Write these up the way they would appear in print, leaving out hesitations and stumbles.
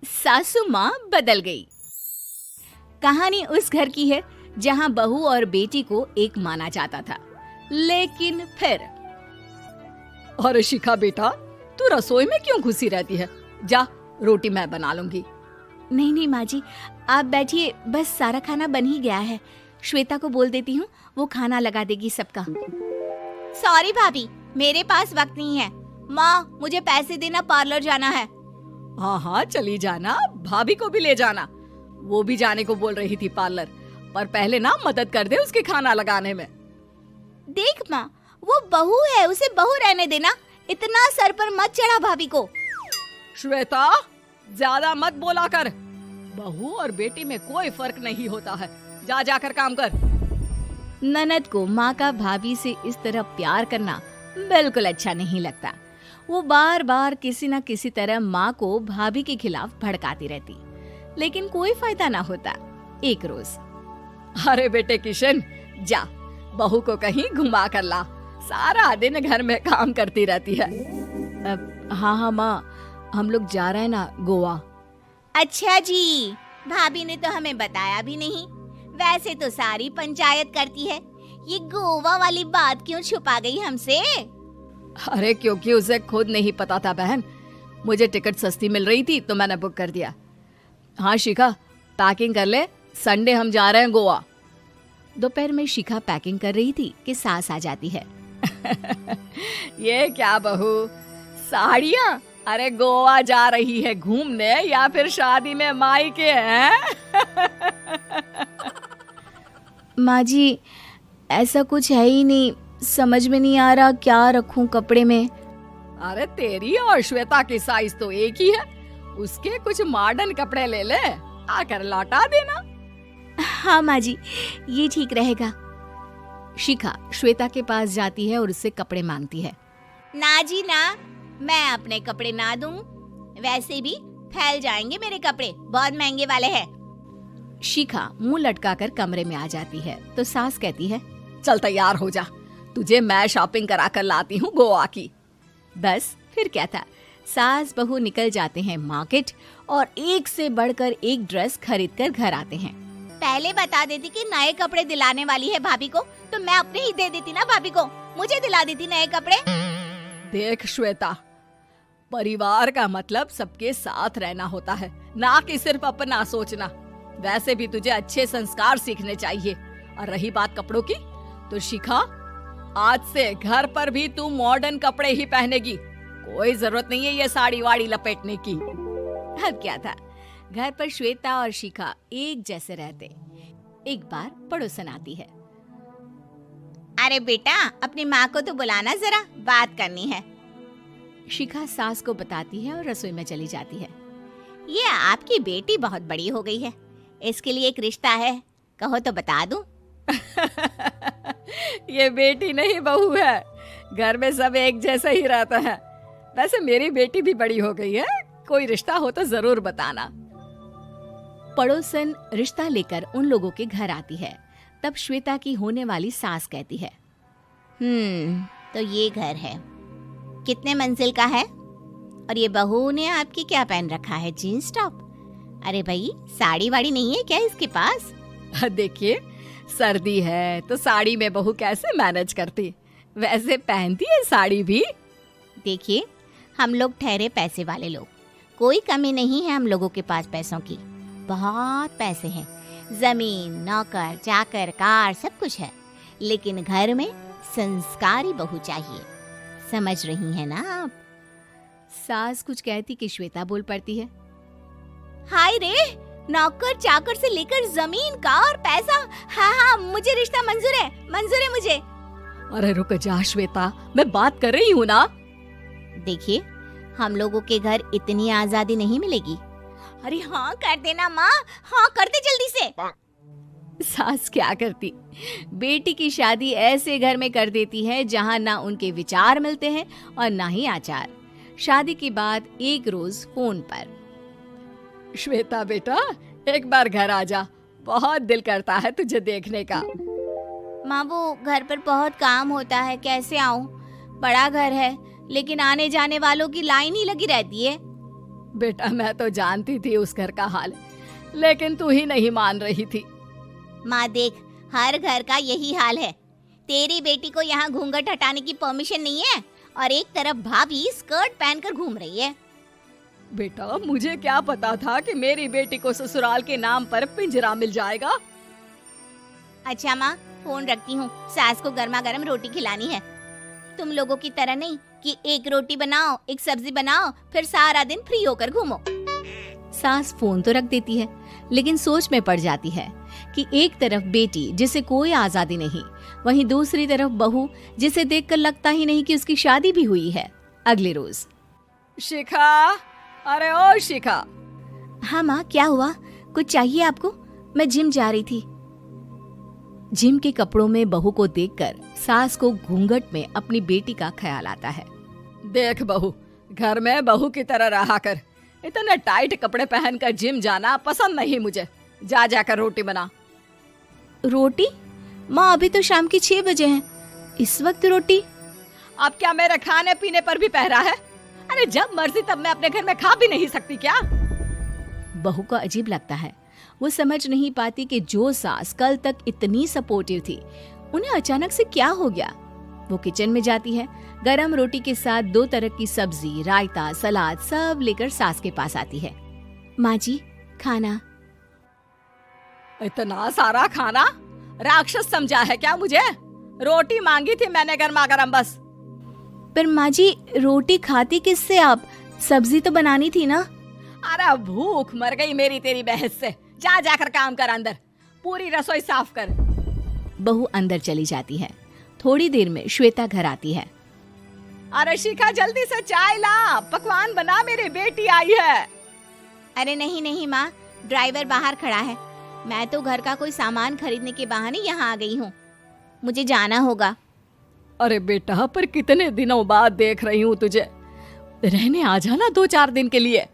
सासू माँ बदल गई। कहानी उस घर की है जहाँ बहू और बेटी को एक माना जाता था, लेकिन फिर अरे शिखा बेटा, तू रसोई में क्यों घुसी रहती है? जा, रोटी मैं बना लूंगी। नहीं नहीं माँ जी, आप बैठिए, बस सारा खाना बन ही गया है। श्वेता को बोल देती हूँ, वो खाना लगा देगी सबका। सॉरी भाभी, मेरे पास वक्त नहीं है। माँ, मुझे पैसे देना, पार्लर जाना है। हाँ हाँ चली जाना, भाभी को भी ले जाना। वो भी जाने को बोल रही थी पार्लर, पर पहले ना मदद कर दे उसके खाना लगाने में। देख माँ, वो बहू है, उसे बहू रहने देना, इतना सर पर मत चढ़ा भाभी को। श्वेता, ज्यादा मत बोला कर। बहू और बेटी में कोई फर्क नहीं होता है। जा जाकर काम कर। ननद को माँ का भाभी से इस तरह प्यार करना बिल्कुल अच्छा नहीं लगता। वो बार बार किसी न किसी तरह माँ को भाभी के खिलाफ भड़काती रहती, लेकिन कोई फायदा ना होता। एक रोज, अरे बेटे किशन, जा बहू को कहीं घुमा कर ला, सारा दिन घर में काम करती रहती है। हाँ हाँ माँ, हम लोग जा रहे हैं ना गोवा। अच्छा जी, भाभी ने तो हमें बताया भी नहीं। वैसे तो सारी पंचायत करती है, ये गोवा वाली बात क्यों छुपा गई हमसे? अरे क्योंकि उसे खुद नहीं पता था बहन। मुझे टिकट सस्ती मिल रही थी तो मैंने बुक कर दिया। हाँ शिखा, पैकिंग कर ले, संडे हम जा रहे हैं गोवा। दोपहर में शिखा पैकिंग कर रही थी कि सास आ जाती है। ये क्या बहू, साड़ियाँ? अरे गोवा जा रही है घूमने या फिर शादी में मायके हैं? माँ जी, ऐसा कुछ है ही नहीं, समझ में नहीं आ रहा क्या रखूं कपड़े में। अरे तेरी और श्वेता की साइज तो एक ही है, उसके कुछ मॉडर्न कपड़े ले ले, आकर लौटा देना। हाँ माँ जी, ये ठीक रहेगा। शिखा श्वेता के पास जाती है और उससे कपड़े मांगती है। ना जी ना, मैं अपने कपड़े ना दूं, वैसे भी फैल जाएंगे मेरे कपड़े, बहुत महंगे वाले हैं। शिखा मुंह लटकाकर कमरे में आ जाती है तो सास कहती है, चल तैयार हो जा, तुझे मैं शॉपिंग करा कर लाती हूँ गोवा की। बस फिर क्या था, सास बहू निकल जाते हैं मार्केट और एक से बढ़कर एक ड्रेस खरीद कर घर आते हैं। पहले बता देती कि नए कपड़े दिलाने वाली है भाभी को, तो मैं अपने ही दे देती ना भाभी को, मुझे दिला देती नए कपड़े। देख श्वेता, परिवार का मतलब सबके साथ रहना होता है, ना कि सिर्फ अपना सोचना। वैसे भी तुझे अच्छे संस्कार सीखने चाहिए। और रही बात कपड़ों की, तो शिखा, आज से घर पर भी तू मॉडर्न कपड़े ही पहनेगी। कोई जरूरत नहीं है ये साड़ी वाड़ी लपेटने की। अब क्या था, घर पर श्वेता और शिखा एक जैसे रहते। एक बार पड़ोसन आती है। अरे बेटा, अपनी माँ को तो बुलाना जरा, बात करनी है। शिखा सास को बताती है और रसोई में चली जाती है। ये आपकी बेटी बहुत बड़ी हो गई है, इसके लिए एक रिश्ता है, कहो तो बता दूं। ये बेटी नहीं बहू है, घर में सब एक जैसा ही रहता है। वैसे मेरी बेटी भी बड़ी हो गई है, कोई रिश्ता हो तो जरूर बताना। पड़ोसन रिश्ता लेकर उन लोगों के घर आती है। तब श्वेता की होने वाली सास कहती है, तो ये घर है, कितने मंजिल का है? और ये बहू ने आपकी क्या पहन रखा है, जीन्स टॉप? अरे भाई, साड़ी वाड़ी नहीं है क्या इसके पास? देखिए, सर्दी है तो साड़ी में बहू कैसे मैनेज करती, वैसे पहनती है साड़ी भी। देखिए, हम लोग ठहरे पैसे वाले लोग, कोई कमी नहीं है हम लोगों के पास पैसों की, बहुत पैसे हैं, जमीन, नौकर चाकर, कार, सब कुछ है, लेकिन घर में संस्कारी बहू चाहिए। समझ रही हैं ना आप? सास कुछ कहती कि श्वेता बोल पड़ती है, हाय रे, नौकर चाकर से लेकर जमीन, कार, पैसा, हाँ हाँ, मुझे रिश्ता मंजूर है, मंजूर है मुझे। अरे रुक जा श्वेता, मैं बात कर रही हूँ ना। देखिए, हम लोगों के घर इतनी आजादी नहीं मिलेगी। अरे हाँ कर देना माँ, हाँ कर दे जल्दी से। सास क्या करती, बेटी की शादी ऐसे घर में कर देती है जहाँ ना उनके विचार मिलते हैं और ना ही आचार। शादी के बाद एक रोज फोन पर, श्वेता बेटा, एक बार घर आ जा, बहुत दिल करता है तुझे देखने का। माँ, वो घर पर बहुत काम होता है, कैसे आऊँ? बड़ा घर है, लेकिन आने जाने वालों की लाइन ही लगी रहती है। बेटा मैं तो जानती थी उस घर का हाल, लेकिन तू ही नहीं मान रही थी। माँ देख, हर घर का यही हाल है। तेरी बेटी को यहाँ घूंघट हटाने की परमिशन नहीं है और एक तरफ भाभी स्कर्ट पहनकर घूम रही है। बेटा मुझे क्या पता था कि मेरी बेटी को ससुराल के नाम पर पिंजरा मिल जाएगा। अच्छा माँ, फोन रखती हूँ, सास को गर्मा गर्म रोटी खिलानी है। तुम लोगों की तरह नहीं कि एक रोटी बनाओ, एक सब्जी बनाओ, फिर सारा दिन फ्री होकर घूमो। सास फोन तो रख देती है, लेकिन सोच में पड़ जाती है कि एक तरफ बेटी जिसे कोई आजादी नहीं, वहीं दूसरी तरफ बहू जिसे देखकर लगता ही नहीं कि उसकी शादी भी हुई है। अगले रोज। शिखा, अरे ओ शिखा। हाँ माँ, क्या हुआ? कुछ चाहिए आपको? मैं जिम जा रही थी। जिम के कपड़ों में बहू को देखकर सास को घूंघट में अपनी बेटी का ख्याल आता है। देख बहू, घर में बहू की तरह रहा कर। इतने टाइट कपड़े पहनकर जिम जाना पसंद नहीं मुझे। जा जाकर रोटी बना। रोटी? माँ अभी तो शाम के 6 बजे हैं, इस वक्त रोटी? अब क्या मेरे खाने पीने पर भी पहरा है? अरे जब मर्जी तब मैं अपने घर में खा भी नहीं सकती क्या? बहू को अजीब लगता है। वो समझ नहीं पाती कि जो सास कल तक इतनी सपोर्टिव थी, उन्हें अचानक से क्या हो गया। वो किचन में जाती है, गरम रोटी के साथ 2 तरह की सब्जी, रायता, सलाद सब लेकर सास के पास आती है। माँ जी, खाना। इतना सारा खाना? राक्षस समझा है क्या मुझे? रोटी मांगी थी मैंने गर्मा गर्म बस। पर माँ जी, रोटी खाती किससे आप? सब्जी तो बनानी थी ना। अरे भूख मर गई मेरी तेरी बहस से। जा जाकर काम कर, अंदर पूरी रसोई साफ कर। बहू अंदर चली जाती है। थोड़ी देर में श्वेता घर आती है। अरे शिखा, जल्दी से चाय ला, पकवान बना, मेरी बेटी आई है। अरे नहीं नहीं माँ, ड्राइवर बाहर खड़ा है। मैं तो घर का कोई सामान खरीदने के बहाने यहाँ आ गई हूँ, मुझे जाना होगा। अरे बेटा, पर कितने दिनों बाद देख रही हूँ तुझे, रहने आ जाना 2-4 दिन के लिए।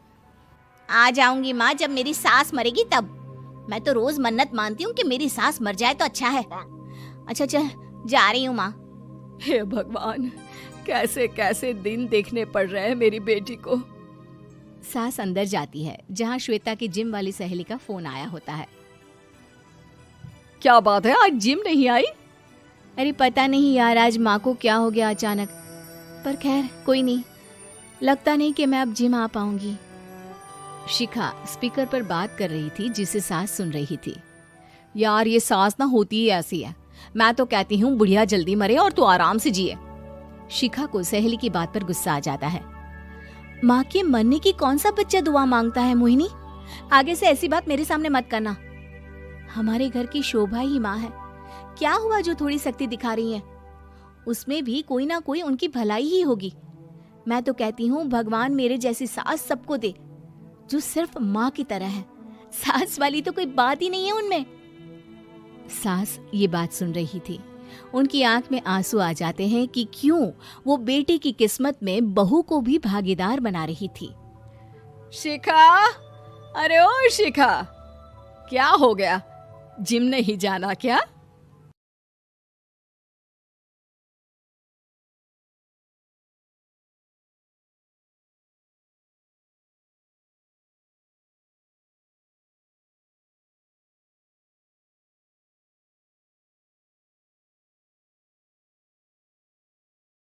आ जाऊंगी माँ, जब मेरी सास मरेगी तब। मैं तो रोज मन्नत मानती हूँ कि मेरी सास मर जाए तो अच्छा है। अच्छा चल, जा रही हूँ माँ। हे भगवान, कैसे कैसे दिन देखने पड़ रहे हैं मेरी बेटी को। सास अंदर जाती है, जहाँ श्वेता की जिम वाली सहेली का फोन आया होता है। क्या बात है, आज जिम नहीं आई? अरे पता नहीं यार, आज माँ को क्या हो गया अचानक। पर खैर कोई नहीं, लगता नहीं कि मैं अब जिम आ पाऊंगी। शिखा स्पीकर पर बात कर रही थी, जिसे सास सुन रही थी। यार ये सास ना होती ही ऐसी है। मैं तो कहती हूँ बुढ़िया जल्दी मरे और तू आराम से जिए। शिखा को सहेली की बात पर गुस्सा आ जाता है। माँ के मरने की कौन सा बच्चा दुआ मांगता है मोहिनी? आगे से ऐसी बात मेरे सामने मत करना। हमारे घर की शोभा ही माँ है। क्या हुआ जो थोड़ी सख्ती दिखा रही है? उसमें भी कोई ना कोई उनकी भलाई ही होगी। मैं तो कहती हूँ भगवान मेरे जैसी सास सबको दे, जो सिर्फ माँ की तरह है। सास वाली तो कोई बात ही नहीं है उनमें। सास ये बात सुन रही थी। उनकी आंख में आंसू आ जाते हैं कि क्यों वो बेटी की किस्मत में बहू को भी भागीदार बना रही थी। शिखा, अरे ओ शिखा, क्या हो गया? जिम नहीं जाना क्या?